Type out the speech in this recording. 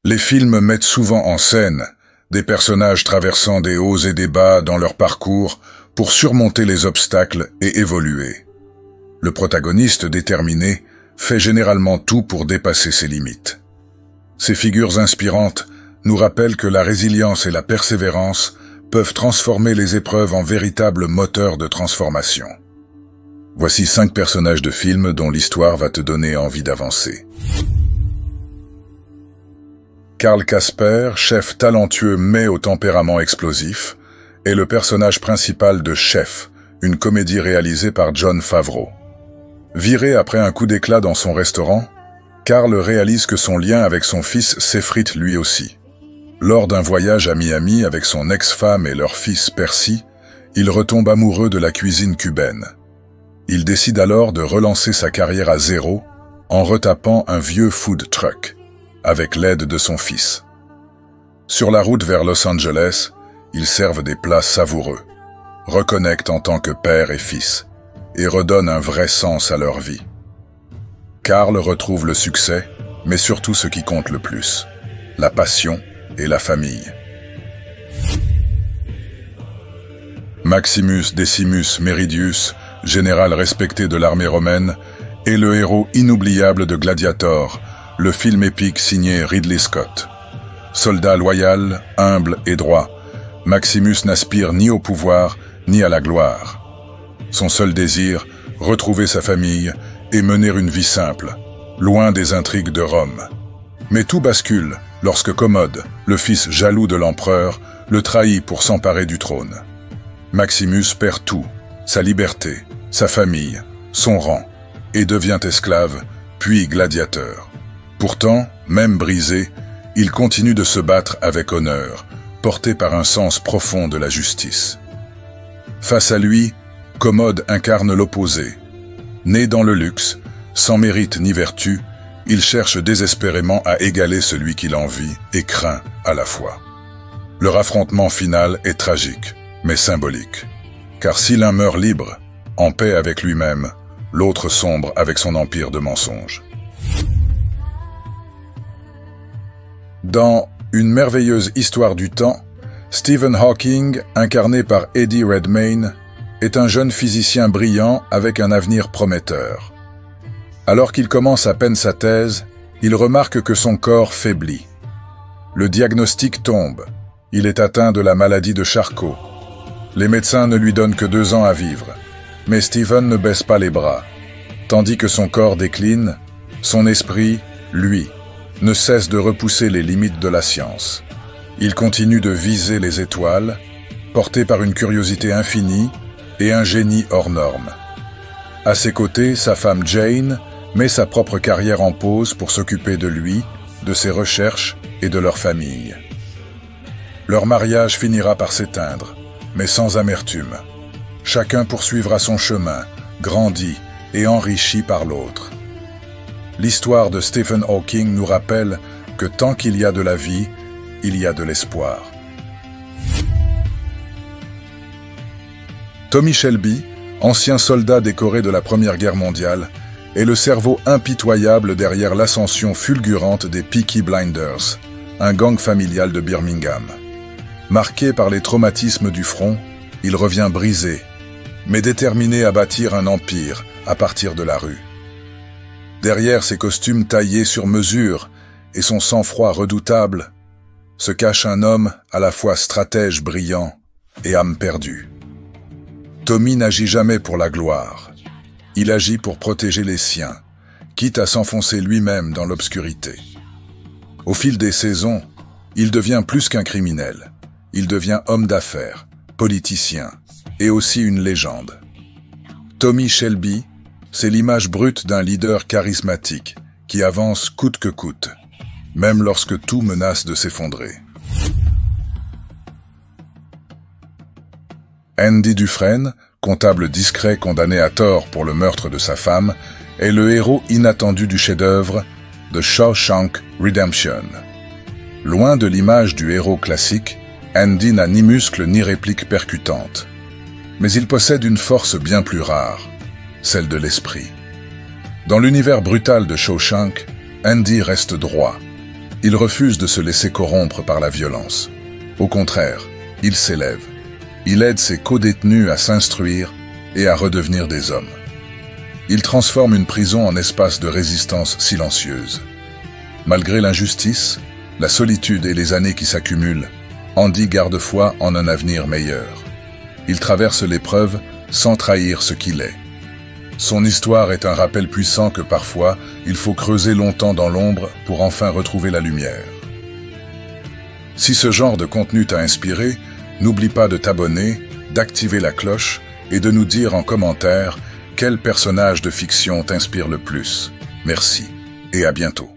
Les films mettent souvent en scène des personnages traversant des hauts et des bas dans leur parcours pour surmonter les obstacles et évoluer. Le protagoniste déterminé fait généralement tout pour dépasser ses limites. Ces figures inspirantes nous rappellent que la résilience et la persévérance peuvent transformer les épreuves en véritables moteurs de transformation. Voici 5 personnages de films dont l'histoire va te donner envie d'avancer. Karl Casper, chef talentueux mais au tempérament explosif, est le personnage principal de Chef, une comédie réalisée par Jon Favreau. Viré après un coup d'éclat dans son restaurant, Karl réalise que son lien avec son fils s'effrite lui aussi. Lors d'un voyage à Miami avec son ex-femme et leur fils Percy, il retombe amoureux de la cuisine cubaine. Il décide alors de relancer sa carrière à zéro en retapant un vieux food truck, avec l'aide de son fils. Sur la route vers Los Angeles, ils servent des plats savoureux, reconnectent en tant que père et fils, et redonnent un vrai sens à leur vie. Karl retrouve le succès, mais surtout ce qui compte le plus, la passion et la famille. Maximus Decimus Meridius, général respecté de l'armée romaine, est le héros inoubliable de Gladiator, le film épique signé Ridley Scott. Soldat loyal, humble et droit, Maximus n'aspire ni au pouvoir ni à la gloire. Son seul désir, retrouver sa famille et mener une vie simple, loin des intrigues de Rome. Mais tout bascule lorsque Commode, le fils jaloux de l'empereur, le trahit pour s'emparer du trône. Maximus perd tout, sa liberté, sa famille, son rang, et devient esclave, puis gladiateur. Pourtant, même brisé, il continue de se battre avec honneur, porté par un sens profond de la justice. Face à lui, Commode incarne l'opposé. Né dans le luxe, sans mérite ni vertu, il cherche désespérément à égaler celui qu'il envie et craint à la fois. Leur affrontement final est tragique, mais symbolique. Car si l'un meurt libre, en paix avec lui-même, l'autre sombre avec son empire de mensonges. Dans Une merveilleuse histoire du temps, Stephen Hawking, incarné par Eddie Redmayne, est un jeune physicien brillant avec un avenir prometteur. Alors qu'il commence à peine sa thèse, il remarque que son corps faiblit. Le diagnostic tombe. Il est atteint de la maladie de Charcot. Les médecins ne lui donnent que 2 ans à vivre. Mais Stephen ne baisse pas les bras. Tandis que son corps décline, son esprit, lui, ne cesse de repousser les limites de la science. Il continue de viser les étoiles, porté par une curiosité infinie et un génie hors norme. À ses côtés, sa femme Jane met sa propre carrière en pause pour s'occuper de lui, de ses recherches et de leur famille. Leur mariage finira par s'éteindre, mais sans amertume. Chacun poursuivra son chemin, grandi et enrichi par l'autre. L'histoire de Stephen Hawking nous rappelle que tant qu'il y a de la vie, il y a de l'espoir. Tommy Shelby, ancien soldat décoré de la Première Guerre mondiale, est le cerveau impitoyable derrière l'ascension fulgurante des Peaky Blinders, un gang familial de Birmingham. Marqué par les traumatismes du front, il revient brisé, mais déterminé à bâtir un empire à partir de la rue. Derrière ses costumes taillés sur mesure et son sang-froid redoutable, se cache un homme à la fois stratège brillant et âme perdue. Tommy n'agit jamais pour la gloire. Il agit pour protéger les siens, quitte à s'enfoncer lui-même dans l'obscurité. Au fil des saisons, il devient plus qu'un criminel. Il devient homme d'affaires, politicien et aussi une légende. Tommy Shelby, c'est l'image brute d'un leader charismatique qui avance coûte que coûte, même lorsque tout menace de s'effondrer. Andy Dufresne, comptable discret condamné à tort pour le meurtre de sa femme, est le héros inattendu du chef-d'œuvre de Shawshank Redemption. Loin de l'image du héros classique, Andy n'a ni muscles ni répliques percutantes. Mais il possède une force bien plus rare, celle de l'esprit. Dans l'univers brutal de Shawshank, Andy reste droit. Il refuse de se laisser corrompre par la violence. Au contraire, il s'élève. Il aide ses co-détenus à s'instruire et à redevenir des hommes. Il transforme une prison en espace de résistance silencieuse. Malgré l'injustice, la solitude et les années qui s'accumulent, Andy garde foi en un avenir meilleur. Il traverse l'épreuve sans trahir ce qu'il est. Son histoire est un rappel puissant que parfois, il faut creuser longtemps dans l'ombre pour enfin retrouver la lumière. Si ce genre de contenu t'a inspiré, n'oublie pas de t'abonner, d'activer la cloche et de nous dire en commentaire quel personnage de fiction t'inspire le plus. Merci et à bientôt.